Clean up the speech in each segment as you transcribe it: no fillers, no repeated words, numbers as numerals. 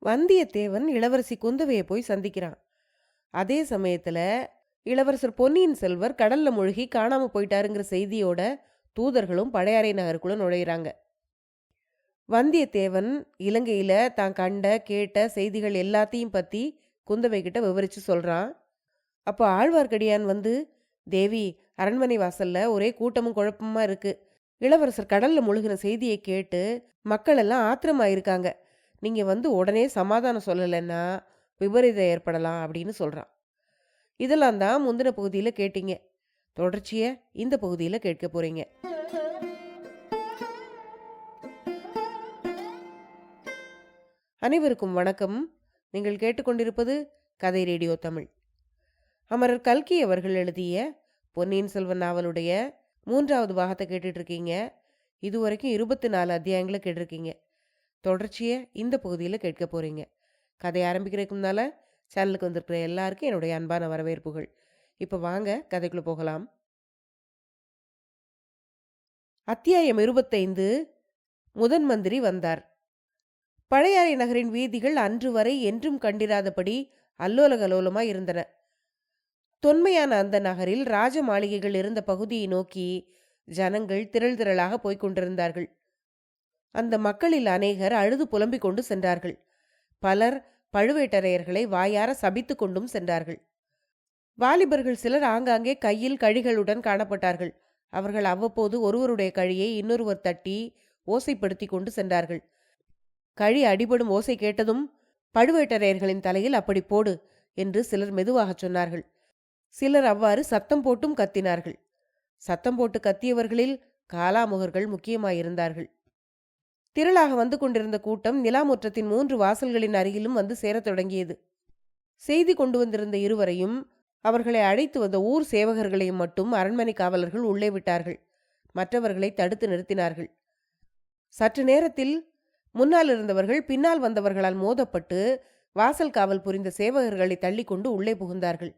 வந்தியத்தேவன் இளவரசி குந்தவையை போய் சந்திக்கிறான். அதே சமயத்துல இளவரசர் பொன்னியின் செல்வர் கடல்ல மூழ்கி காணாம போயிட்டாருங்கிற செய்தியோட தூதர்களும் பழையாறை நகருக்குள்ள நுழையிறாங்க. வந்தியத்தேவன் இலங்கையில தான் கண்ட கேட்ட செய்திகள் எல்லாத்தையும் பத்தி குந்தவை கிட்ட விவரிச்சு சொல்றான். அப்போ ஆழ்வார்க்கடியான் வந்து, தேவி, அரண்மனை வாசல்ல ஒரே கூட்டமும் குழப்பமா இருக்கு. இளவரசர் கடல்ல முழுகின செய்தியை கேட்டு மக்கள் எல்லாம் ஆத்திரமாயிருக்காங்க. நீங்க வந்து உடனே சமாதானம் சொல்லலைன்னா விபரீதம் ஏற்படலாம் அப்படின்னு சொல்றான். இதெல்லாம் தான் முந்தின பகுதியில கேட்டீங்க. தொடர்ச்சிய இந்த பகுதியில கேட்க போறீங்க. அனைவருக்கும் வணக்கம். நீங்கள் கேட்டுக்கொண்டிருப்பது கதை ரேடியோ தமிழ். அமரர் கல்கி அவர்கள் எழுதிய பொன்னியின் செல்வன் நாவலுடைய 3வது பாகத்தை கேட்டுட்டு இருக்கீங்க. இதுவரைக்கும் 24 அத்தியாயங்களை கேட்டிருக்கீங்க. தொடர்ச்சியை இந்த பகுதியில் கேட்க போறீங்க. கதை ஆரம்பிக்கிறதுக்கு முன்னால சேனலுக்கு வந்திருக்கிற எல்லாருக்கும் என்னுடைய அன்பான வரவேற்புகள். இப்போ வாங்க கதைக்குள்ள போகலாம். அத்தியாயம் 25. முதன் மந்திரி வந்தார். பழையாறை நகரின் வீதிகள் அன்று வரை என்றும் கண்டிராதபடி அல்லோலகலோலமாய் இருந்தன. தொன்மையான அந்த நகரில் ராஜ மாளிகைகள் இருந்த பகுதியை நோக்கி ஜனங்கள் திரள் திரளாக போய்கொண்டிருந்தார்கள். அந்த மக்களில் அநேகர் அழுது புலம்பிக் கொண்டு சென்றார்கள். பலர் பழுவேட்டரையர்களை வாயார சபித்து கொண்டும் சென்றார்கள். வாலிபர்கள் சிலர் ஆங்காங்கே கையில் கழிகளுடன் காணப்பட்டார்கள். அவர்கள் அவ்வப்போது ஒருவருடைய கழியை இன்னொருவர் தட்டி ஓசைப்படுத்தி கொண்டு சென்றார்கள். கழி அடிபடும் ஓசை கேட்டதும், பழுவேட்டரையர்களின் தலையில் அப்படி போடு என்று சிலர் மெதுவாக சொன்னார்கள். சிலர் அவ்வாறு சத்தம் போட்டும் கத்தினார்கள். சத்தம் போட்டு கத்தியவர்களில் காலாமுகர்கள் முக்கியமாயிருந்தார்கள். திரளாக வந்து கொண்டிருந்த கூட்டம் நிலாமுற்றத்தின் 3 வாசல்களின் அருகிலும் வந்து சேரத் தொடங்கியது. செய்தி கொண்டு வந்திருந்த இருவரையும் அவர்களை அழைத்து வந்த ஊர் சேவகர்களையும் மட்டும் அரண்மனை காவலர்கள் உள்ளே விட்டார்கள். மற்றவர்களை தடுத்து நிறுத்தினார்கள். சற்று நேரத்தில் முன்னால் இருந்தவர்கள் பின்னால் வந்தவர்களால் மோதப்பட்டு வாசல் காவல் புரிந்த சேவகர்களை தள்ளி கொண்டு உள்ளே புகுந்தார்கள்.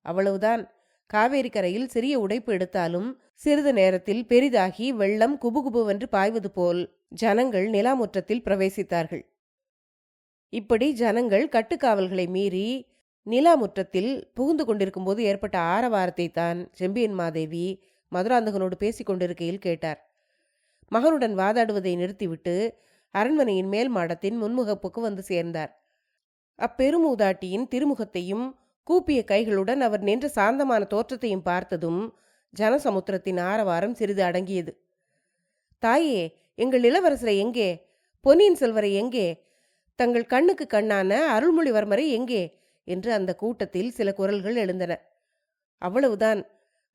அவ்வளவுதான். காவேரி கரையில் சிறிய உடைப்பு எடுத்தாலும் சிறிது நேரத்தில் பெரிதாகி வெள்ளம் குபுகுபுவென்று பாய்வது போல் ஜனங்கள் நிலாமுற்றத்தில் பிரவேசித்தார்கள். இப்படி ஜனங்கள் கட்டுக்காவல்களை மீறி நிலாமுற்றத்தில் புகுந்து கொண்டிருக்கும் போது ஏற்பட்ட ஆரவாரத்தை தான் செம்பியன் மாதேவி மதுராந்தகனோடு பேசிக் கொண்டிருக்கையில் கேட்டார். மகனுடன் வாதாடுவதை நிறுத்திவிட்டு அரண்மனையின் மேல் மாடத்தின் முன்முகப்புக்கு வந்து சேர்ந்தார். அப்பெருமூதாட்டியின் திருமுகத்தையும் கூப்பிய கைகளுடன் அவர் நின்ற சாந்தமான தோற்றத்தையும் பார்த்ததும் ஜனசமுத்திரத்தின் ஆரவாரம் சிறிது அடங்கியது. தாயே, எங்கள் இளவரசரை எங்கே? பொன்னியின் செல்வரை எங்கே? தங்கள் கண்ணுக்கு கண்ணான அருள்மொழிவர்மரை எங்கே என்று அந்த கூட்டத்தில் சில குரல்கள் எழுந்தன. அவ்வளவுதான்.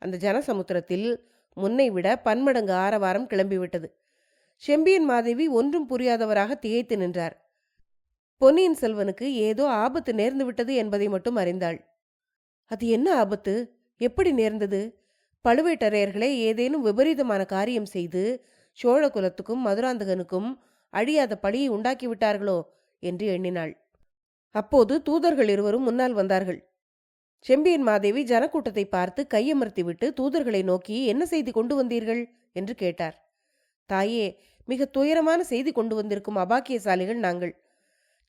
அந்த ஜனசமுத்திரத்தில் முன்னை விட பன்மடங்கு ஆரவாரம் கிளம்பிவிட்டது. செம்பியன் மாதேவி ஒன்றும் புரியாதவராக திகைத்து நின்றார். பொன்னியின் செல்வனுக்கு ஏதோ ஆபத்து நேர்ந்து விட்டது என்பதை மட்டும் அறிந்தாள். அது என்ன ஆபத்து? எப்படி நேர்ந்தது? பழுவேட்டரையர்களே ஏதேனும் விபரீதமான காரியம் செய்து சோழ குலத்துக்கும் மதுராந்தகனுக்கும் அழியாத பழியை உண்டாக்கிவிட்டார்களோ என்று எண்ணினாள். அப்போது தூதர்கள் இருவரும் முன்னால் வந்தார்கள். செம்பியன் மாதேவி ஜனக்கூட்டத்தை பார்த்து கையமர்த்திவிட்டு தூதர்களை நோக்கி, என்ன செய்தி கொண்டு வந்தீர்கள் என்று கேட்டார். தாயே, மிக துயரமான செய்தி கொண்டு வந்திருக்கும் அபாக்கியசாலிகள் நாங்கள்.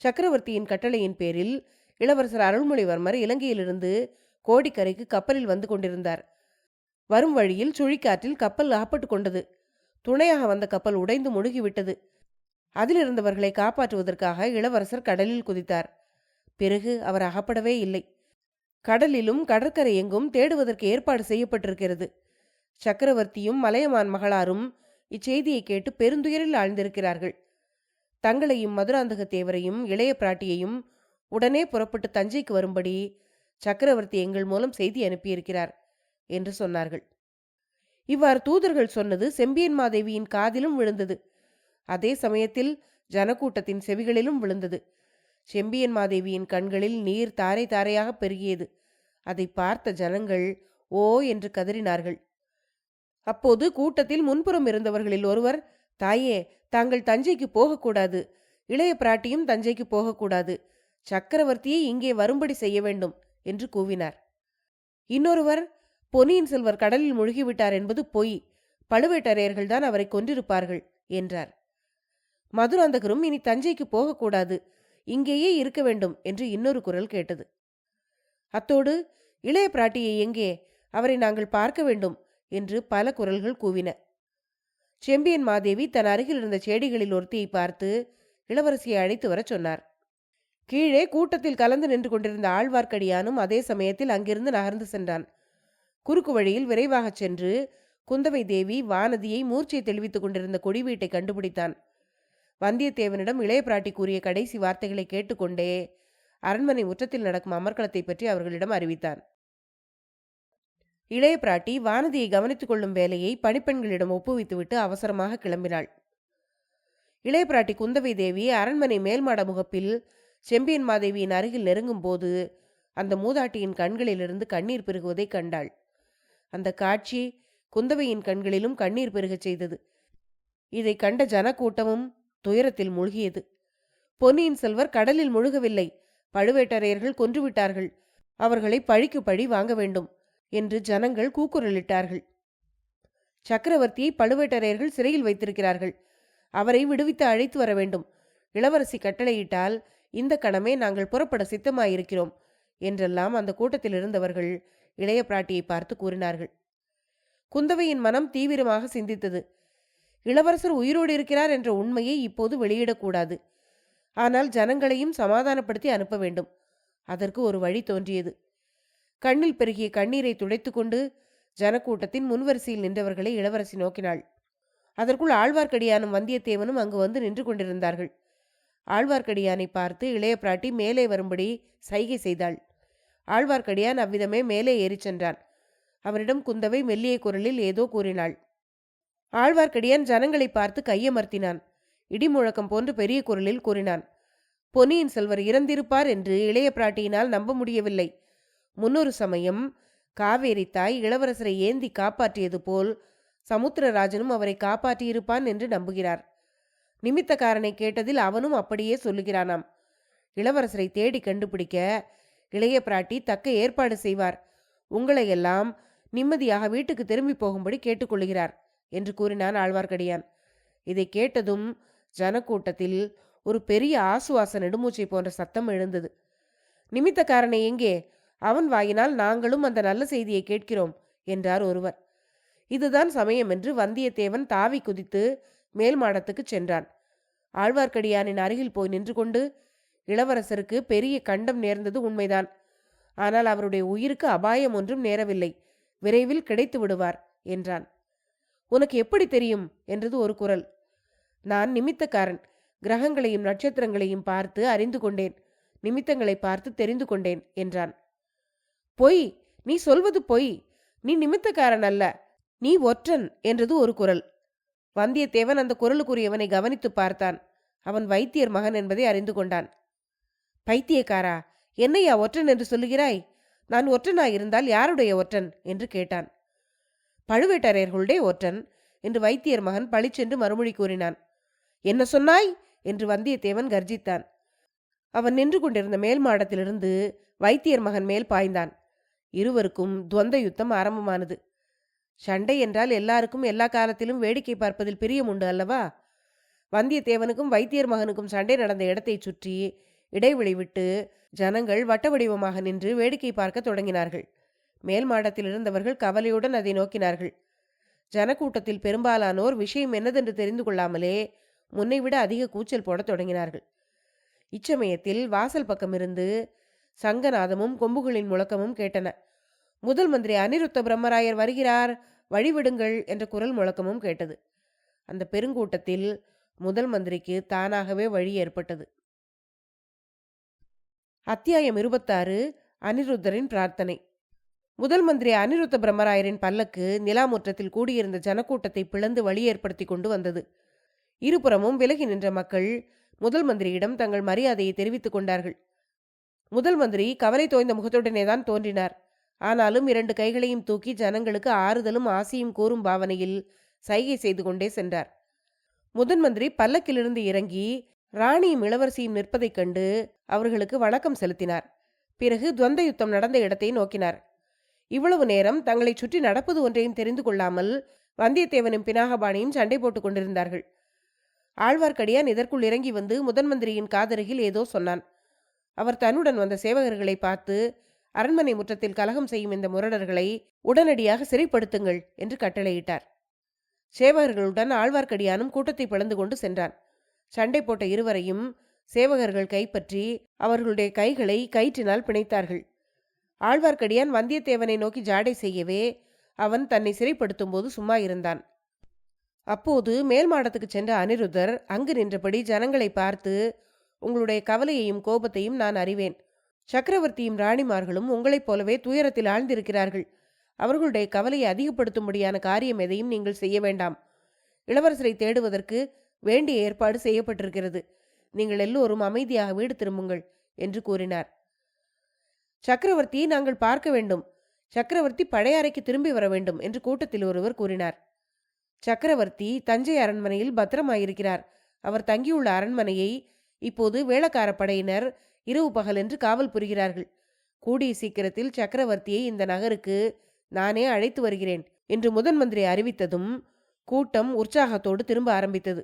சக்கரவர்த்தியின் கட்டளையின் பேரில் இளவரசர் அருள்மொழிவர்மர் இலங்கையிலிருந்து கோடிக்கரைக்கு கப்பலில் வந்து கொண்டிருந்தார். வரும் வழியில் சுழிக்காற்றில் கப்பல் அகப்பட்டு கொண்டது. துணையாக வந்த கப்பல் உடைந்து முழுகிவிட்டது. அதிலிருந்தவர்களை காப்பாற்றுவதற்காக இளவரசர் கடலில் குதித்தார். பிறகு அவர் அகப்படவே இல்லை. கடலிலும் கடற்கரை எங்கும் தேடுவதற்கு ஏற்பாடு செய்யப்பட்டிருக்கிறது. சக்கரவர்த்தியும் மலையமான் மகளாரும் இச்செய்தியை கேட்டு பெருந்துயரில் ஆழ்ந்திருக்கிறார்கள். தங்களையும் மதுராந்தக தேவரையும் இளைய பிராட்டியையும் உடனே புறப்பட்டு தஞ்சைக்கு வரும்படி சக்கரவர்த்தி எங்கள் மூலம் செய்தி அனுப்பியிருக்கிறார் என்று சொன்னார்கள். இவ்வாறு தூதர்கள் சொன்னது செம்பியன் மாதேவியின் காதிலும் விழுந்தது. அதே சமயத்தில் ஜனக்கூட்டத்தின் செவிகளிலும் விழுந்தது. செம்பியன் மாதேவியின் கண்களில் நீர் தாரை தாரையாக பெருகியது. அதை பார்த்த ஜனங்கள் ஓ என்று கதறினார்கள். அப்போது கூட்டத்தில் முன்புறம் இருந்தவர்களில் ஒருவர், தாயே, தாங்கள் தஞ்சைக்கு போகக்கூடாது. இளைய பிராட்டியும் தஞ்சைக்கு போகக்கூடாது. சக்கரவர்த்தியை இங்கே வரும்படி செய்ய வேண்டும் என்று கூவினார். இன்னொருவர், பொன்னியின் செல்வர் கடலில் முழுகிவிட்டார் என்பது பொய். பழுவேட்டரையர்கள்தான் அவரை கொன்றிருப்பார்கள் என்றார். மதுராந்தகரும் இனி தஞ்சைக்கு போகக்கூடாது. இங்கேயே இருக்க வேண்டும் என்று இன்னொரு குரல் கேட்டது. அத்தோடு இளைய பிராட்டியை எங்கே, அவரை நாங்கள் பார்க்க வேண்டும் என்று பல குரல்கள் கூவின. செம்பியன் மாதேவி தன் அருகில் இருந்த செடிகளில் ஒருத்தியை பார்த்து இளவரசியை அழைத்து வர சொன்னார். கீழே கூட்டத்தில் கலந்து நின்று கொண்டிருந்த ஆழ்வார்க்கடியானும் அதே சமயத்தில் அங்கிருந்து நகர்ந்து சென்றான். குறுக்கு வழியில் விரைவாகச் சென்று குந்தவை தேவி வானதியை மூர்ச்சை தெளிவித்துக் கொண்டிருந்த கொடி வீட்டை கண்டுபிடித்தான். வந்தியத்தேவனிடம் இளைய பிராட்டி கூறிய கடைசி வார்த்தைகளை கேட்டுக்கொண்டே அரண்மனை முற்றத்தில் நடக்கும் அமர்க்களத்தை பற்றி அவர்களிடம் அறிவித்தான். இளைய பிராட்டி வானதியை கவனித்துக் கொள்ளும் வேலையை பணிப்பெண்களிடம் ஒப்புவித்துவிட்டு அவசரமாக கிளம்பினாள். இளைய பிராட்டி குந்தவை தேவி அரண்மனை மேல்மாட முகப்பில் செம்பியன் மாதேவியின் அருகில் நெருங்கும் போது அந்த மூதாட்டியின் கண்களிலிருந்து கண்ணீர் பெருகுவதை கண்டாள். அந்த காட்சி குந்தவையின் கண்களிலும் கண்ணீர் பெருகச் செய்தது. இதை கண்ட ஜனக்கூட்டமும் துயரத்தில் மூழ்கியது. பொன்னியின் செல்வர் கடலில் முழுகவில்லை, பழுவேட்டரையர்கள் கொன்றுவிட்டார்கள், அவர்களை பழிக்கு பழி வாங்க வேண்டும் என்று ஜனங்கள் கூக்குரலிட்டார்கள். சக்கரவர்த்தியை பழுவேட்டரையர்கள் சிறையில் வைத்திருக்கிறார்கள், அவரை விடுவித்து அழைத்து வர வேண்டும். இளவரசி கட்டளையிட்டால் இந்த கணமே நாங்கள் புறப்பட சித்தமாயிருக்கிறோம் என்றெல்லாம் அந்த கூட்டத்தில் இருந்தவர்கள் இளைய பிராட்டியை பார்த்து கூறினார்கள். குந்தவையின் மனம் தீவிரமாக சிந்தித்தது. இளவரசர் உயிரோடு இருக்கிறார் என்ற உண்மையை இப்போது வெளியிடக்கூடாது. ஆனால் ஜனங்களையும் சமாதானப்படுத்தி அனுப்ப வேண்டும். அதற்கு ஒரு வழி தோன்றியது. கண்ணில் பெருகிய கண்ணீரை துடைத்து கொண்டு ஜனக்கூட்டத்தின் முன்வரிசையில் நின்றவர்களை இளவரசி நோக்கினாள். அதற்குள் ஆழ்வார்க்கடியானும் வந்தியத்தேவனும் அங்கு வந்து நின்று கொண்டிருந்தார்கள். ஆழ்வார்க்கடியானை பார்த்து இளைய பிராட்டி மேலே வரும்படி சைகை செய்தாள். ஆழ்வார்க்கடியான் அவ்விதமே மேலே ஏறிச் சென்றான். அவனிடம் குந்தவை மெல்லிய குரலில் ஏதோ கூறினாள். ஆழ்வார்க்கடியான் ஜனங்களை பார்த்து கையமர்த்தினான். இடிமுழக்கம் போன்று பெரிய குரலில் கூறினான். பொன்னியின் செல்வர் இறந்திருப்பார் என்று இளைய பிராட்டியினால் நம்ப முடியவில்லை. முன்னொரு சமயம் காவேரி தாய் இளவரசரை ஏந்தி காப்பாற்றியது போல் சமுத்திரராஜனும் அவரை காப்பாற்றியிருப்பான் என்று நம்புகிறார். நிமித்தக்காரனை கேட்டதில் அவனும் அப்படியே சொல்லுகிறானாம். இளவரசரை தேடி கண்டுபிடிக்க இளைய பிராட்டி தக்க ஏற்பாடு செய்வார். உங்களையெல்லாம் நிம்மதியாக வீட்டுக்கு திரும்பி போகும்படி கேட்டுக்கொள்கிறார் என்று கூறினான் ஆழ்வார்க்கடியான். இதை கேட்டதும் ஜனக்கூட்டத்தில் ஒரு பெரிய ஆசுவாச நெடுமூச்சை போன்ற சத்தம் எழுந்தது. நிமித்தக்காரனை எங்கே? அவன் வாயினால் நாங்களும் அந்த நல்ல செய்தியை கேட்கிறோம் என்றார் ஒருவர். இதுதான் சமயம் என்று வந்தியத்தேவன் தாவி குதித்து மேல் மாடத்துக்கு சென்றான். ஆழ்வார்க்கடியானின் அருகில் போய் நின்று கொண்டு, இளவரசருக்கு பெரிய கண்டம் நேர்ந்தது உண்மைதான். ஆனால் அவருடைய உயிருக்கு அபாயம் ஒன்றும் நேரவில்லை, விரைவில் கிடைத்து விடுவார் என்றான். உனக்கு எப்படி தெரியும் என்றது ஒரு குரல். நான் நிமித்தக்காரன், கிரகங்களையும் நட்சத்திரங்களையும் பார்த்து அறிந்து கொண்டேன், நிமித்தங்களை பார்த்து தெரிந்து கொண்டேன் என்றான். பொய், நீ சொல்வது பொய், நீ நிமித்தக்காரன் அல்ல, நீ ஒற்றன் என்றது ஒரு குரல். வந்தியத்தேவன் அந்த குரலுக்குரியவனை கவனித்து பார்த்தான். அவன் வைத்தியர் மகன் என்பதை அறிந்து கொண்டான். பைத்தியக்காரா, என்னையா ஒற்றன் என்று சொல்லுகிறாய்? நான் ஒற்றனாயிருந்தால் யாருடைய ஒற்றன் என்று கேட்டான். பழுவேட்டரையர்களுடைய ஒற்றன் என்று வைத்தியர் மகன் பளிச்சென்று மறுமொழி கூறினான். என்ன சொன்னாய் என்று வந்தியத்தேவன் கர்ஜித்தான். அவன் நின்று கொண்டிருந்த மேல் மாடத்திலிருந்து வைத்தியர் மகன் மேல் பாய்ந்தான். இருவருக்கும் துவந்த யுத்தம் ஆரம்பமானது. சண்டை என்றால் எல்லாருக்கும் எல்லா காலத்திலும் வேடிக்கை பார்ப்பதில் பிரியம் உண்டு அல்லவா? வந்தியத்தேவனுக்கும் வைத்தியர் மகனுக்கும் சண்டை நடந்த இடத்தை சுற்றி இடைவெளி விட்டு ஜனங்கள் வட்ட வடிவமாக நின்று வேடிக்கை பார்க்க தொடங்கினார்கள். மேல் மாடத்தில் இருந்தவர்கள் கவலையுடன் அதை நோக்கினார்கள். ஜனக்கூட்டத்தில் பெரும்பாலானோர் விஷயம் என்னதென்று தெரிந்து கொள்ளாமலே முன்னைவிட அதிக கூச்சல் போடத் தொடங்கினார்கள். இச்சமயத்தில் வாசல் பக்கமிருந்து சங்கநாதமும் கொம்புகளின் முழக்கமும் கேட்டன. முதல் மந்திரி அனிருத்த பிரம்மராயர் வருகிறார், வழிவிடுங்கள் என்ற குரல் முழக்கமும் கேட்டது. அந்த பெருங்கூட்டத்தில் முதல் மந்திரிக்கு தானாகவே வழி ஏற்பட்டது. அத்தியாயம் 26. அனிருத்தரின் பிரார்த்தனை. முதல் மந்திரி அனிருத்த பிரம்மராயரின் பல்லக்கு நிலாமுற்றத்தில் கூடியிருந்த ஜனக்கூட்டத்தை பிளந்து வழி ஏற்படுத்தி கொண்டு வந்தது. இருபுறமும் விலகி நின்ற மக்கள் முதல் மந்திரியிடம் தங்கள் மரியாதையை தெரிவித்துக் கொண்டார்கள். முதல் மந்திரி கவலை தோய்ந்த முகத்துடனேதான் தோன்றினார். ஆனாலும் 2 கைகளையும் தூக்கி ஜனங்களுக்கு ஆறுதலும் ஆசையும் கூறும் பாவனையில் சைகை செய்து கொண்டே சென்றார். முதன் மந்திரி பல்லக்கிலிருந்து இறங்கி ராணியும் இளவரசியும் நிற்பதைக் கண்டு அவர்களுக்கு வணக்கம் செலுத்தினார். பிறகு துவந்த யுத்தம் நடந்த இடத்தை நோக்கினார். இவ்வளவு நேரம் தங்களை சுற்றி நடப்பது ஒன்றையும் தெரிந்து கொள்ளாமல் வந்தியத்தேவனும் பினாகபாணியும் சண்டை போட்டுக் கொண்டிருந்தார்கள். ஆழ்வார்க்கடியான் இதற்குள் இறங்கி வந்து முதன் மந்திரியின் காதருகில் ஏதோ சொன்னான். அவர் தன்னுடன் வந்த சேவகர்களை பார்த்து, அரண்மனை முற்றத்தில் கலகம் செய்யும் இந்த முரடர்களை உடனடியாக சிறைப்படுத்துங்கள் என்று கட்டளையிட்டார். சேவகர்களுடன் ஆழ்வார்க்கடியானும் கூட்டத்தை பிளந்து கொண்டு சென்றான். சண்டை போட்ட இருவரையும் சேவகர்கள் கைப்பற்றி அவர்களுடைய கைகளை கயிற்றினால் பிணைத்தார்கள். ஆழ்வார்க்கடியான் வந்தியத்தேவனை நோக்கி ஜாடை செய்யவே அவன் தன்னை சிறைப்படுத்தும் போது சும்மா இருந்தான். அப்போது மேல் மாடத்துக்கு சென்ற அனிருத்தர் அங்கு நின்றபடி ஜனங்களை பார்த்து, உங்களுடைய கவலையையும் கோபத்தையும் நான் அறிவேன். சக்கரவர்த்தியும் ராணிமார்களும் உங்களைப் போலவே துயரத்தில் ஆழ்ந்திருக்கிறார்கள். அவர்களுடைய கவலையை அதிகப்படுத்தும்படியான காரியம் எதையும் நீங்கள் செய்ய வேண்டாம். இளவரசரை தேடுவதற்கு வேண்டிய ஏற்பாடு செய்யப்பட்டிருக்கிறது. நீங்கள் எல்லோரும் அமைதியாக வீடு திரும்புங்கள் என்று கூறினார். சக்கரவர்த்தியை நாங்கள் பார்க்க வேண்டும். சக்கரவர்த்தி பழையாறைக்கு திரும்பி வர வேண்டும் என்று கூட்டத்தில் ஒருவர் கூறினார். சக்கரவர்த்தி தஞ்சை அரண்மனையில் பத்திரமாயிருக்கிறார். அவர் தங்கியுள்ள அரண்மனையை இப்போது வேளக்கார படையினர் இரவு பகல் என்று காவல் புரிகிறார்கள். கூடிய சீக்கிரத்தில் சக்கரவர்த்தியை இந்த நகருக்கு நானே அழைத்து வருகிறேன் என்று முதன் மந்திரி அறிவித்ததும் கூட்டம் உற்சாகத்தோடு திரும்ப ஆரம்பித்தது.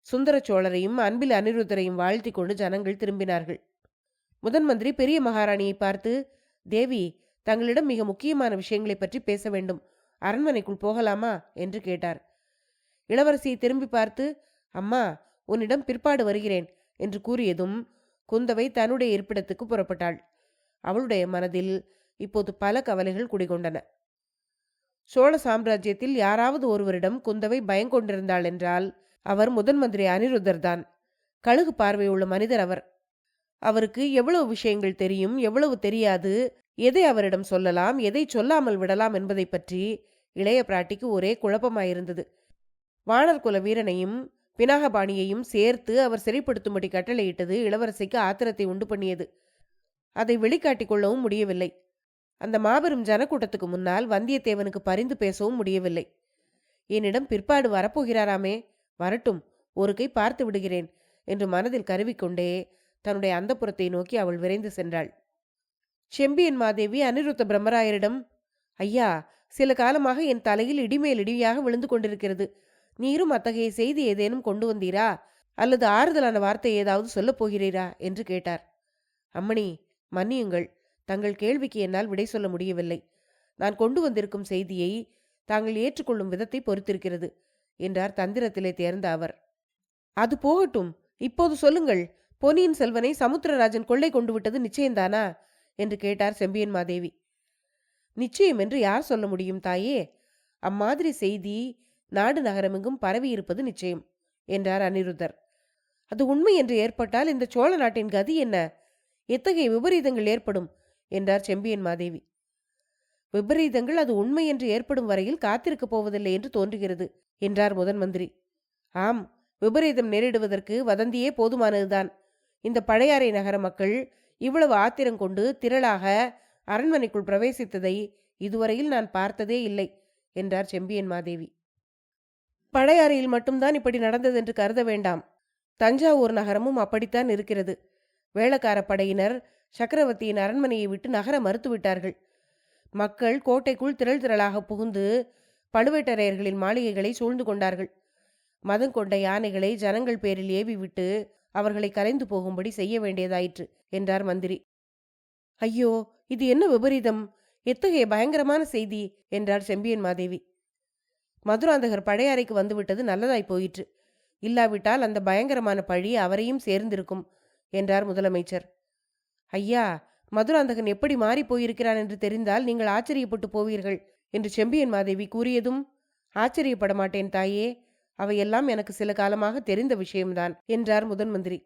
சுந்தர சோழரையும் அன்பில் அனிருத்தரையும் வாழ்த்தி கொண்டு ஜனங்கள் திரும்பினார்கள். முதன் மந்திரி பெரிய மகாராணியை பார்த்து, தேவி, தங்களிடம் மிக முக்கியமான விஷயங்களை பற்றி பேச வேண்டும். அரண்மனைக்குள் போகலாமா என்று கேட்டார். இளவரசியை திரும்பி பார்த்து, அம்மா, உன்னிடம் பிற்பாடு வருகிறேன் என்று கூறியதும் குந்தவை தன்னுடைய இருப்பிடத்துக்கு புறப்பட்டாள். அவளுடைய மனதில் இப்போது பல கவலைகள் குடிகொண்டன. சோழ சாம்ராஜ்யத்தில் யாராவது ஒருவரிடம் குந்தவை பயங்கொண்டிருந்தாள் என்றால் அவர் முதன் மந்திரி அனிருத்தர் தான். கழுகு பார்வையுள்ள மனிதர் அவர். அவருக்கு எவ்வளவு விஷயங்கள் தெரியும், எவ்வளவு தெரியாது, எதை அவரிடம் சொல்லலாம், எதை சொல்லாமல் விடலாம் என்பதை பற்றி இளைய பிராட்டிக்கு ஒரே குழப்பமாயிருந்தது. வாணர் குல வீரனையும் பினாகபாணியையும் சேர்த்து அவர் சிறைப்படுத்தும்படி கட்டளையிட்டது இளவரசிக்கு ஆத்திரத்தை உண்டு பண்ணியது. அதை வெளிக்காட்டிக் கொள்ளவும் முடியவில்லை. அந்த மாபெரும் ஜனக்கூட்டத்துக்கு முன்னால் வந்தியத்தேவனுக்கு பரிந்து பேசவும் முடியவில்லை. என்னிடம் பிற்பாடு வரப்போகிறாராமே, வரட்டும், ஒரு கை பார்த்து விடுகிறேன் என்று மனதில் கருவிக்கொண்டே தன்னுடைய அந்தப்புறத்தை நோக்கி அவள் விரைந்து சென்றாள். செம்பியன் மாதேவி அனிருத்த பிரம்மராயரிடம், ஐயா, சில காலமாக என் தலையில் இடிமேல் இடியாக விழுந்து கொண்டிருக்கிறது. நீரும் அத்தகைய செய்தி ஏதேனும் கொண்டு வந்தீரா, அல்லது ஆறுதலான வார்த்தை ஏதாவது சொல்லப் போகிறீரா என்று கேட்டார். அம்மணி, மன்னியுங்கள், தங்கள் கேள்விக்கு என்னால் விடை சொல்ல முடியவில்லை. நான் கொண்டு வந்திருக்கும் செய்தியை தாங்கள் ஏற்றுக்கொள்ளும் விதத்தை பொறுத்திருக்கிறது என்றார் தந்திரத்திலே தேர்ந்த அவர். அது போகட்டும், இப்போது சொல்லுங்கள், பொன்னியின் செல்வனை சமுத்திரராஜன் கொள்ளை கொண்டு விட்டது நிச்சயம்தானா என்று கேட்டார் செம்பியன் மாதேவி. நிச்சயம் என்று யார் சொல்ல முடியும் தாயே? அம்மாதிரி செய்தி நாடு நகரமெங்கும் பரவி இருப்பது நிச்சயம் என்றார் அனிருத்தர். அது உண்மை என்று ஏற்பட்டால் இந்த சோழ நாட்டின் கதி என்ன? எத்தகைய விபரீதங்கள் ஏற்படும் என்றார் செம்பியன் மாதேவி. விபரீதங்கள் அது உண்மை என்று ஏற்படும் வரையில் காத்திருக்கப் போவதில்லை என்று தோன்றுகிறது என்றார் முதன் மந்திரி. ஆம், விபரீதம் நேரிடுவதற்கு வதந்தியே போதுமானதுதான். இந்த பழையாறை நகர மக்கள் இவ்வளவு ஆத்திரம் கொண்டு திரளாக அரண்மனைக்குள் பிரவேசித்ததை இதுவரையில் நான் பார்த்ததே இல்லை என்றார் செம்பியன் மாதேவி. பழையாறையில் மட்டும்தான் இப்படி நடந்தது என்று கருத வேண்டாம். தஞ்சாவூர் நகரமும் அப்படித்தான் இருக்கிறது. வேளக்கார படையினர் சக்கரவர்த்தியின் அரண்மனையை விட்டு நகர மறுத்துவிட்டார்கள். மக்கள் கோட்டைக்குள் திரள் திரளாக புகுந்து பழுவேட்டரையர்களின் மாளிகைகளை சூழ்ந்து கொண்டார்கள். மதம் கொண்ட யானைகளை ஜனங்கள் பேரில் ஏவி விட்டு அவர்களை கலைந்து போகும்படி செய்ய வேண்டியதாயிற்று என்றார் மந்திரி. ஐயோ, இது என்ன விபரீதம்! எத்தகைய பயங்கரமான செய்தி என்றார் செம்பியன் மாதேவி. மதுராந்தகர் பழையாறைக்கு வந்துவிட்டது நல்லதாய் போயிற்று. இல்லாவிட்டால் அந்த பயங்கரமான பழி அவரையும் சேர்ந்திருக்கும் என்றார் முதலமைச்சர். ஐயா, மதுராந்தகன் எப்படி மாறி போயிருக்கிறான் என்று தெரிந்தால் நீங்கள் ஆச்சரியப்பட்டு போவீர்கள் என்று செம்பியன் மாதேவி கூறியதும், ஆச்சரியப்பட மாட்டேன் தாயே, அவையெல்லாம் எனக்கு சில காலமாக தெரிந்த விஷயம்தான் என்றார் முதன் மந்திரி.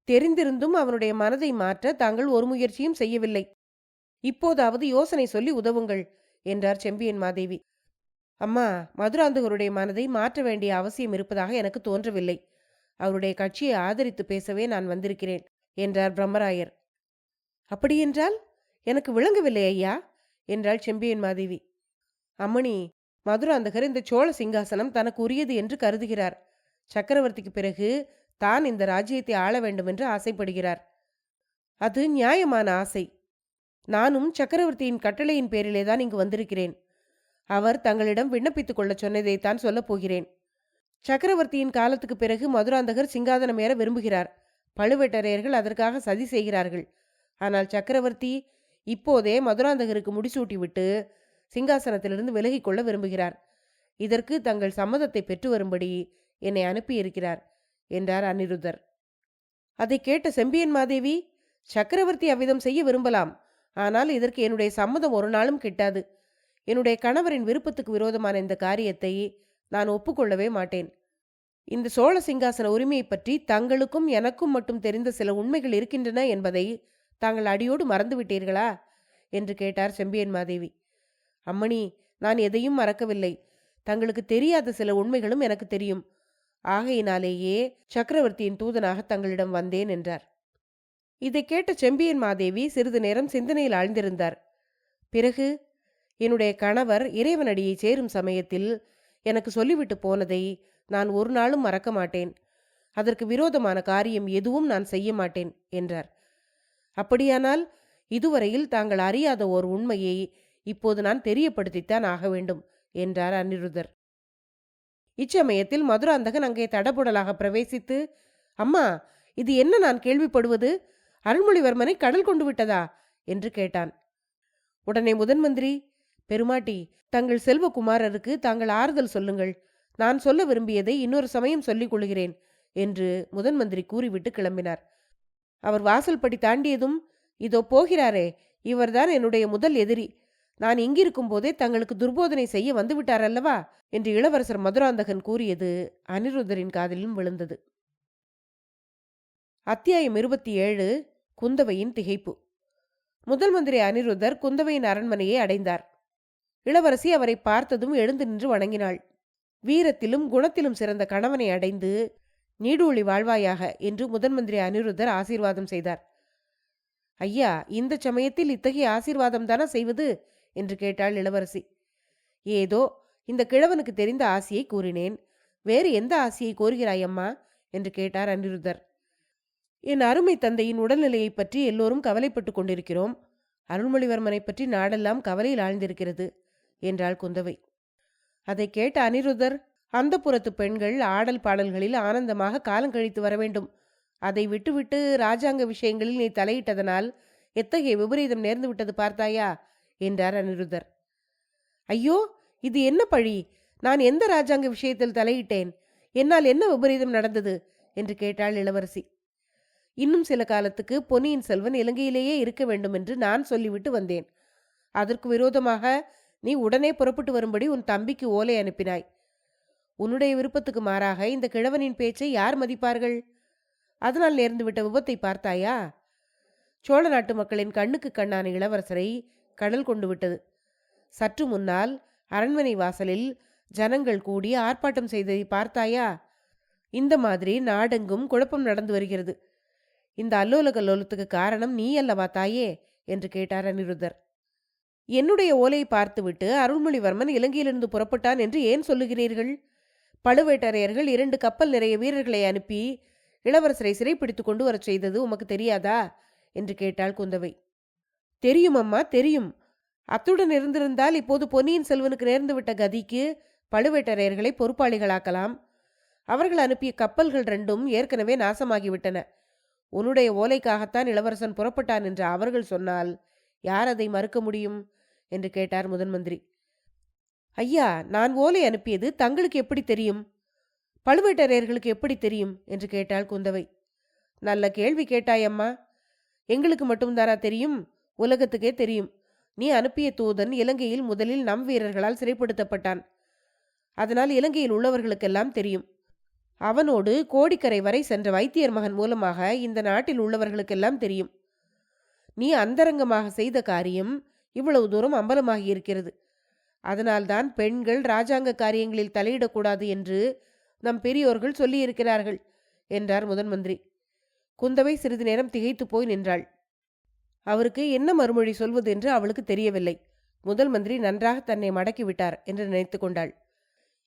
தெரிந்திருந்தும் அவனுடைய மனதை மாற்ற தாங்கள் ஒரு முயற்சியும் செய்யவில்லை. இப்போதாவது யோசனை சொல்லி உதவுங்கள் என்றார் செம்பியன் மாதேவி. அம்மா, மதுராந்தகருடைய மனதை மாற்ற வேண்டிய அவசியம் இருப்பதாக எனக்கு தோன்றவில்லை. அவருடைய கட்சியை ஆதரித்து பேசவே நான் வந்திருக்கிறேன் என்றார் பிரம்மராயர். அப்படியென்றால் எனக்கு விளங்கவில்லை ஐயா என்றாள் செம்பியன் மாதேவி. அம்மணி, மதுராந்தகர் இந்த சோழ சிங்காசனம் தனக்கு உரியது என்று கருதுகிறார். சக்கரவர்த்திக்கு பிறகு தான் இந்த ராஜ்யத்தை ஆள வேண்டும் என்று ஆசைப்படுகிறார். அது நியாயமான ஆசை. நானும் சக்கரவர்த்தியின் கட்டளையின் பேரிலேதான் இங்கு வந்திருக்கிறேன். அவர் தங்களிடம் விண்ணப்பித்துக் கொள்ள சொன்னதைத்தான் சொல்லப் போகிறேன். சக்கரவர்த்தியின் காலத்துக்கு பிறகு மதுராந்தகர் சிங்காதனம் ஏற விரும்புகிறார். பழுவேட்டரையர்கள் அதற்காக சதி செய்கிறார்கள். ஆனால் சக்கரவர்த்தி இப்போதே மதுராந்தகருக்கு முடிசூட்டி விட்டு சிங்காசனத்திலிருந்து விலகிக் கொள்ள விரும்புகிறார். இதற்கு தங்கள் சம்மதத்தை பெற்று வரும்படி என்னை அனுப்பியிருக்கிறார் என்றார் அனிருத்தர். அதை கேட்ட செம்பியன் மாதேவி, சக்கரவர்த்தி அவ்விதம் செய்ய விரும்பலாம். ஆனால் இதற்கு என்னுடைய சம்மதம் ஒரு நாளும் கிட்டாது. என்னுடைய கணவரின் விருப்பத்துக்கு விரோதமான இந்த காரியத்தை நான் ஒப்புக்கொள்ளவே மாட்டேன். இந்த சோழ சிங்காசன உரிமையை பற்றி தங்களுக்கும் எனக்கும் மட்டும் தெரிந்த சில உண்மைகள் இருக்கின்றன என்பதை தாங்கள் அடியோடு மறந்துவிட்டீர்களா என்று கேட்டார் செம்பியன் மாதேவி. அம்மணி, நான் எதையும் மறக்கவில்லை. தங்களுக்கு தெரியாத சில உண்மைகளும் எனக்கு தெரியும். ஆகையினாலேயே சக்கரவர்த்தியின் தூதனாக தங்களிடம் வந்தேன் என்றார். இதை கேட்ட செம்பியன் மாதேவி சிறிது நேரம் சிந்தனையில் ஆழ்ந்திருந்தார். பிறகு, என்னுடைய கணவர் இறைவனடியை சேரும் சமயத்தில் எனக்கு சொல்லிவிட்டு போனதை நான் ஒரு நாளும் மறக்க மாட்டேன். அதற்கு விரோதமான காரியம் எதுவும் நான் செய்ய மாட்டேன் என்றார். அப்படியானால் இதுவரையில் தாங்கள் அறியாத ஓர் உண்மையை இப்போது நான் தெரியப்படுத்தித்தான் ஆக வேண்டும் என்றார் அனிருத்தர். இச்சமயத்தில் மதுராந்தகன் அங்கே தடபுடலாக பிரவேசித்து, அம்மா, இது என்ன நான் கேள்விப்படுவது? அருள்மொழிவர்மனை கடல் கொண்டு விட்டதா என்று கேட்டான். உடனே முதன் மந்திரி, பெருமாட்டி, தங்கள் செல்வகுமாரருக்கு தாங்கள் ஆறுதல் சொல்லுங்கள். நான் சொல்ல விரும்பியதை இன்னொரு சமயம் சொல்லிக் கொள்கிறேன் என்று முதன் மந்திரி கூறிவிட்டு கிளம்பினார். அவர் வாசல் படி தாண்டியதும், இதோ போகிறாரே, இவர்தான் என்னுடைய முதல் எதிரி. நான் இங்கிருக்கும் போதே தங்களுக்கு துர்போதனை செய்ய வந்துவிட்டார் அல்லவா என்று இளவரசர் மதுராந்தகன் கூறியது அனிருத்தரின் காதிலும் விழுந்தது. அத்தியாயம் 27. குந்தவையின் திகைப்பு. முதல் மந்திரி அனிருத்தர் குந்தவையின் அரண்மனையை அடைந்தார். இளவரசி அவரை பார்த்ததும் எழுந்து நின்று வணங்கினாள். வீரத்திலும் குணத்திலும் சிறந்த கணவனை அடைந்து நீடூழி வாழ்வாயாக என்று முதன் மந்திரி அனிருத்தர் ஆசீர்வாதம் செய்தார். ஐயா, இந்த சமயத்தில் இத்தகைய ஆசீர்வாதம் தானே செய்வது என்று கேட்டாள் இளவரசி. ஏதோ இந்த கிழவனுக்கு தெரிந்த ஆசையை கூறினேன். வேறு எந்த ஆசையை கோருகிறாயம்மா என்று கேட்டார் அனிருத்தர். என் அருமை தந்தையின் உடல்நிலையை பற்றி எல்லோரும் கவலைப்பட்டு கொண்டிருக்கிறோம். அருள்மொழிவர்மனை பற்றி நாடெல்லாம் கவலையில் ஆழ்ந்திருக்கிறது என்றாள் குந்தவை. அதை கேட்ட அனிருத்தர், அந்த புறத்து பெண்கள் ஆடல் பாடல்களில் ஆனந்தமாக காலங்கழித்து வர வேண்டும். அதை விட்டுவிட்டு ராஜாங்க விஷயங்களில் நீ தலையிட்டதனால் எத்தகைய விபரீதம் நேர்ந்து விட்டது பார்த்தாயா என்றார் அனிருத்தர். ஐயோ, இது என்ன பழி? நான் எந்த ராஜாங்க விஷயத்தில் தலையிட்டேன்? என்னால் என்ன விபரீதம் நடந்தது என்று கேட்டாள் இளவரசி. இன்னும் சில காலத்துக்கு பொன்னியின் செல்வன் இலங்கையிலேயே இருக்க வேண்டும் என்று நான் சொல்லிவிட்டு வந்தேன். அதற்கு விரோதமாக நீ உடனே புறப்பட்டு வரும்படி உன் தம்பிக்கு ஓலை அனுப்பினாய். உன்னுடைய விருப்பத்துக்கு மாறாக இந்த கிழவனின் பேச்சை யார் மதிப்பார்கள்? அதனால் நேர்ந்துவிட்ட விபத்தை பார்த்தாயா? சோழ நாட்டு மக்களின் கண்ணுக்கு கண்ணான இளவரசரை கடல் கொண்டு விட்டது. சற்று முன்னால் அரண்மனை வாசலில் ஜனங்கள் கூடி ஆர்ப்பாட்டம் செய்ததை பார்த்தாயா? இந்த மாதிரி நாடெங்கும் குழப்பம் நடந்து வருகிறது. இந்த அல்லோல கல்லோலத்துக்கு காரணம் நீ அல்லவா தாயே என்று கேட்டார் அனிருத்தர். என்னுடைய ஓலையை பார்த்துவிட்டு அருள்மொழிவர்மன் இலங்கையிலிருந்து புறப்பட்டான் என்று ஏன் சொல்லுகிறீர்கள்? பழுவேட்டரையர்கள் 2 கப்பல் நிறைய வீரர்களை அனுப்பி இளவரசரை சிறைப்பிடித்துக் கொண்டு வரச் செய்தது உமக்கு தெரியாதா என்று கேட்டாள் குந்தவை. தெரியும் அம்மா, தெரியும். அத்துடன் இருந்திருந்தால் இப்போது பொன்னியின் செல்வனுக்கு நேர்ந்துவிட்ட கதிக்கு பழுவேட்டரையர்களை பொறுப்பாளிகளாக்கலாம். அவர்கள் அனுப்பிய கப்பல்கள் 2ம் ஏற்கனவே நாசமாகிவிட்டன. உன்னுடைய ஓலைக்காகத்தான் இளவரசன் புறப்பட்டான் என்று அவர்கள் சொன்னால் யார் அதை மறுக்க முடியும் என்று கேட்டார் முதன் மந்திரி. ஐயா, நான் ஓலை அனுப்பியது தங்களுக்கு எப்படி தெரியும்? பழுவேட்டரையர்களுக்கு எப்படி தெரியும் என்று கேட்டாள் குந்தவை. நல்ல கேள்வி கேட்டாயம்மா. எங்களுக்கு மட்டும்தானா தெரியும்? உலகத்துக்கே தெரியும். நீ அனுப்பிய தூதன் இலங்கையில் முதலில் நம் வீரர்களால் சிறைப்படுத்தப்பட்டான். அதனால் இலங்கையில் உள்ளவர்களுக்கெல்லாம் தெரியும். அவனோடு கோடிக்கரை வரை சென்ற வைத்தியர் மகன் மூலமாக இந்த நாட்டில் உள்ளவர்களுக்கெல்லாம் தெரியும். நீ அந்தரங்கமாக செய்த காரியம் இவ்வளவு தூரம் அம்பலமாகி இருக்கிறது. அதனால்தான் பெண்கள் ராஜாங்க காரியங்களில் தலையிடக்கூடாது என்று நம் பெரியோர்கள் சொல்லியிருக்கிறார்கள் என்றார் முதன் மந்திரி. குந்தவை சிறிது நேரம் திகைத்து போய் நின்றாள். அவருக்கு என்ன மறுமொழி சொல்வது என்று அவளுக்கு தெரியவில்லை. முதல் மந்திரி நன்றாக தன்னை மடக்கிவிட்டார் என்று நினைத்து கொண்டாள்.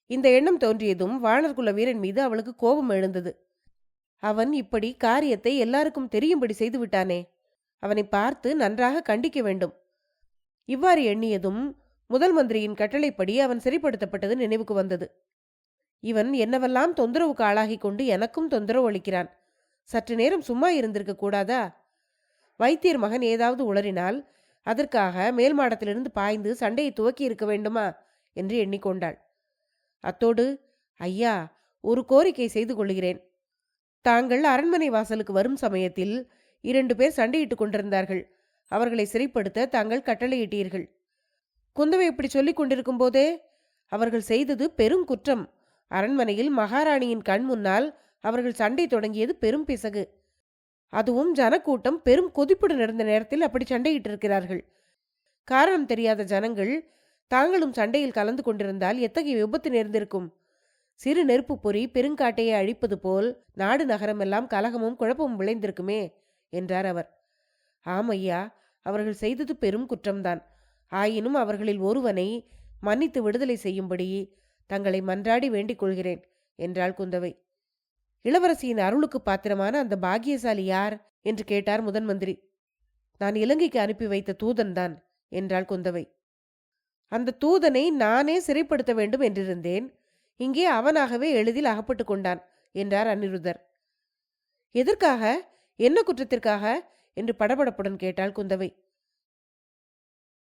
இந்த எண்ணம் தோன்றியதும் வானர்குல வீரன் மீது அவளுக்கு கோபம் எழுந்தது. அவன் இப்படி காரியத்தை எல்லாருக்கும் தெரியும்படி செய்து விட்டானே, அவனை பார்த்து நன்றாக கண்டிக்க வேண்டும். இவ்வாறு எண்ணியதும் முதல் மந்திரியின் கட்டளைப்படி அவன் சிறைப்படுத்தப்பட்டது நினைவுக்கு வந்தது. இவன் என்னவெல்லாம் தொந்தரவுக்கு ஆளாகி கொண்டு எனக்கும் தொந்தரவு அளிக்கிறான். சற்று நேரம் சும்மா இருந்திருக்க கூடாதா? வைத்தியர் மகன் ஏதாவது உளறினால் அதற்காக மேல் மாடத்திலிருந்து பாய்ந்து சண்டையை துவக்கி இருக்க வேண்டுமா என்று எண்ணிக்கொண்டாள். அத்தோடு, ஐயா, ஒரு கோரிக்கை செய்து கொள்கிறேன். தாங்கள் அரண்மனை வாசலுக்கு வரும் சமயத்தில் 2 பேர் சண்டையிட்டுக் கொண்டிருந்தார்கள். அவர்களை சிறைப்படுத்த தாங்கள் கட்டளையிட்டீர்கள். குந்தவை இப்படி சொல்லிக் கொண்டிருக்கும் போதே, அவர்கள் செய்தது பெரும் குற்றம். அரண்மனையில் மகாராணியின் கண் முன்னால் அவர்கள் சண்டை தொடங்கியது பெரும் பிசகு. அதுவும் ஜனக்கூட்டம் பெரும் கொதிப்புடன் இருந்த நேரத்தில் அப்படி சண்டையிட்டிருக்கிறார்கள். காரணம் தெரியாத ஜனங்கள் தாங்களும் சண்டையில் கலந்து கொண்டிருந்தால் எத்தகைய விபத்து நேர்ந்திருக்கும். சிறு நெருப்பு பொறி பெருங்காட்டையை அழிப்பது போல் நாடு நகரமெல்லாம் கலகமும் குழப்பமும் விளைந்திருக்குமே என்றார் அவர். ஆமையா, அவர்கள் செய்தது பெரும் குற்றம்தான். ஆயினும் அவர்களில் ஒருவனை மன்னித்து விடுதலை செய்யும்படி தங்களை மன்றாடி வேண்டிக் கொள்கிறேன் என்றாள் குந்தவை. இளவரசியின் அருளுக்கு பாத்திரமான அந்த பாக்கியசாலி யார் என்று கேட்டார் முதன் மந்திரி. நான் இலங்கைக்கு அனுப்பி வைத்த தூதன் தான் என்றாள் குந்தவை. அந்த தூதனை நானே சிறைப்படுத்த வேண்டும் என்றிருந்தேன். இங்கே அவனாகவே எளிதில் அகப்பட்டு கொண்டான் என்றார் அனிருத்தர். எதற்காக, என்ன குற்றத்திற்காக என்று படபடப்புடன் கேட்டாள் குந்தவை.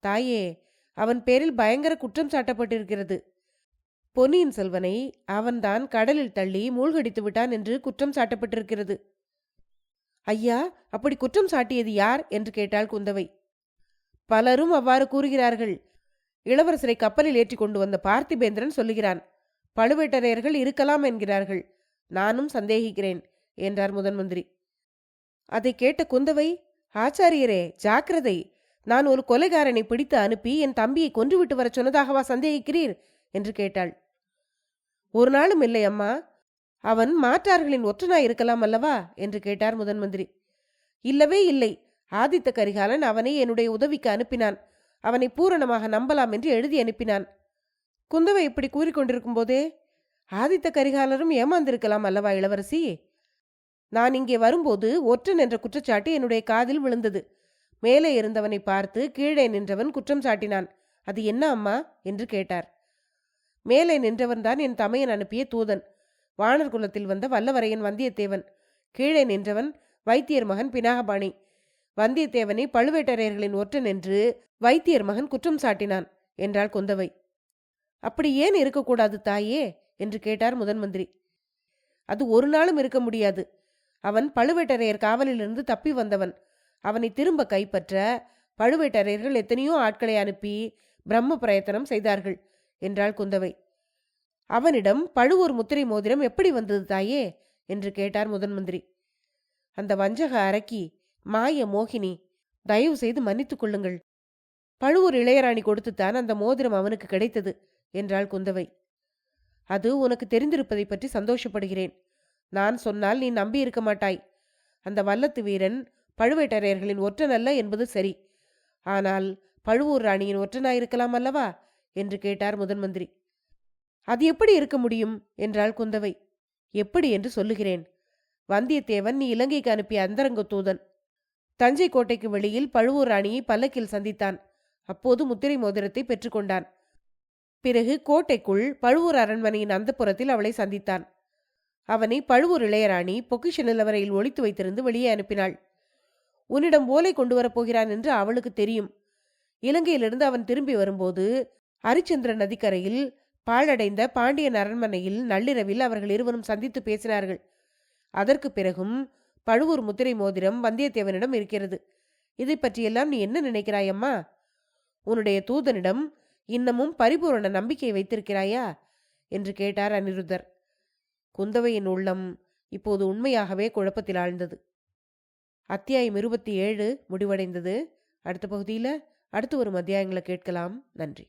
தாயே, அவன் பேரில் பயங்கர குற்றம் சாட்டப்பட்டிருக்கிறது. பொன்னியின் செல்வனை அவன்தான் கடலில் தள்ளி மூழ்கடித்து விட்டான் என்று குற்றம் சாட்டப்பட்டிருக்கிறது. ஐயா, அப்படி குற்றம் சாட்டியது யார் என்று கேட்டாள் குந்தவை. பலரும் அவ்வாறு கூறுகிறார்கள். இளவரசரை கப்பலில் ஏற்றி கொண்டு வந்த பார்த்திபேந்திரன் சொல்லுகிறான். பழுவேட்டரையர்கள் இருக்கலாம் என்கிறார்கள். நானும் சந்தேகிக்கிறேன் என்றார் முதன் மந்திரி. அதை கேட்ட குந்தவை, ஆச்சாரியரே, ஜாக்கிரதை! நான் ஒரு கொலைகாரனை பிடித்து அனுப்பி என் தம்பியை கொன்றுவிட்டு வர சொன்னதாகவா சந்தேகிக்கிறீர் என்று கேட்டாள். ஒரு நாளும் இல்லை அம்மா. அவன் மாற்றார்களின் ஒற்றனாய் இருக்கலாம் அல்லவா என்று கேட்டார் முதன் மந்திரி. இல்லவே இல்லை. ஆதித்த கரிகாலன் அவனை என்னுடைய உதவிக்கு அனுப்பினான். அவனை பூரணமாக நம்பலாம் என்று எழுதி அனுப்பினான். குந்தவை இப்படி கூறிக்கொண்டிருக்கும் போதே, ஆதித்த கரிகாலரும் ஏமாந்திருக்கலாம் அல்லவா இளவரசி? நான் இங்கே வரும்போது ஒற்றன் என்ற குற்றச்சாட்டு என்னுடைய காதில் விழுந்தது. மேலே இருந்தவனை பார்த்து கீழே நின்றவன் குற்றம் சாட்டினான். அது என்ன அம்மா என்று கேட்டார். மேலே நின்றவன்தான் என் தமையன் அனுப்பிய தூதன், வானர் குலத்தில் வந்த வல்லவரையன் வந்தியத்தேவன். கீழே நின்றவன் வைத்தியர் மகன் பினாகபாணி. வந்தியத்தேவனை பழுவேட்டரையர்களின் ஒற்றன் என்று வைத்தியர் மகன் குற்றம் சாட்டினான் என்றாள் குந்தவை. அப்படி ஏன் இருக்கக்கூடாது தாயே என்று கேட்டார் முதன் மந்திரி. அது ஒரு நாளும் இருக்க முடியாது. அவன் பழுவேட்டரையர் காவலிலிருந்து தப்பி வந்தவன். அவனை திரும்ப கைப்பற்ற பழுவேட்டரையர்கள் எத்தனையோ ஆட்களை அனுப்பி பிரம்ம பிரயத்தனம் செய்தார்கள் என்றாள் குந்தவை. அவனிடம் பழுவூர் முத்திரை மோதிரம் எப்படி வந்தது தாயே என்று கேட்டார் முதன் மந்திரி. அந்த வஞ்சக அரக்கி, மாய மோகினி, தயவு செய்து மன்னித்துக் கொள்ளுங்கள். பழுவூர் இளையராணி கொடுத்துத்தான் அந்த மோதிரம் அவனுக்கு கிடைத்தது என்றாள் குந்தவை. அது உனக்கு தெரிந்திருப்பதை பற்றி சந்தோஷப்படுகிறேன். நான் சொன்னால் நீ நம்பி இருக்க மாட்டாய். அந்த வல்லத்து வீரன் பழுவேட்டரையர்களின் ஒற்றன் அல்ல என்பது சரி. ஆனால் பழுவூர் ராணியின் ஒற்றனாயிருக்கலாம் அல்லவா என்று கேட்டார் முதன் மந்திரி. அது எப்படி இருக்க முடியும் என்றாள் குந்தவை. எப்படி என்று சொல்லுகிறேன். வந்தியத்தேவன் நீ இலங்கைக்கு அனுப்பிய அந்தரங்க தூதன். தஞ்சை கோட்டைக்கு வெளியில் பழுவூர் ராணியை பல்லக்கில் சந்தித்தான். அப்போது முத்திரை மோதிரத்தை பெற்றுக்கொண்டான். பிறகு கோட்டைக்குள் பழுவூர் அரண்மனையின் அந்தப்புறத்தில் அவளை சந்தித்தான். அவனை பழுவூர் இளையராணி பொக்கிஷ நிலவரையில் ஒளித்து வைத்திருந்து வெளியே அனுப்பினாள். உன்னிடம் ஓலை கொண்டு வரப்போகிறான் என்று அவளுக்கு தெரியும். இலங்கையிலிருந்து அவன் திரும்பி வரும்போது அரிச்சந்திர நதிக்கரையில் பாழடைந்த பாண்டியன் அரண்மனையில் நள்ளிரவில் அவர்கள் இருவரும் சந்தித்து பேசினார்கள். அதற்கு பிறகும் பழுவூர் முத்திரை மோதிரம் வந்தியத்தேவனிடம் இருக்கிறது. இதை பற்றியெல்லாம் நீ என்ன நினைக்கிறாயம்மா? உன்னுடைய தூதனிடம் இன்னமும் பரிபூரண நம்பிக்கை வைத்திருக்கிறாயா என்று கேட்டார் அனிருத்தர். குந்தவையின் உள்ளம் இப்போது உண்மையாகவே குழப்பத்தில் ஆழ்ந்தது. அத்தியாயம் 27 முடிவடைந்தது. அடுத்த பகுதியில் அடுத்து வரும் அத்தியாயங்களை கேட்கலாம். நன்றி.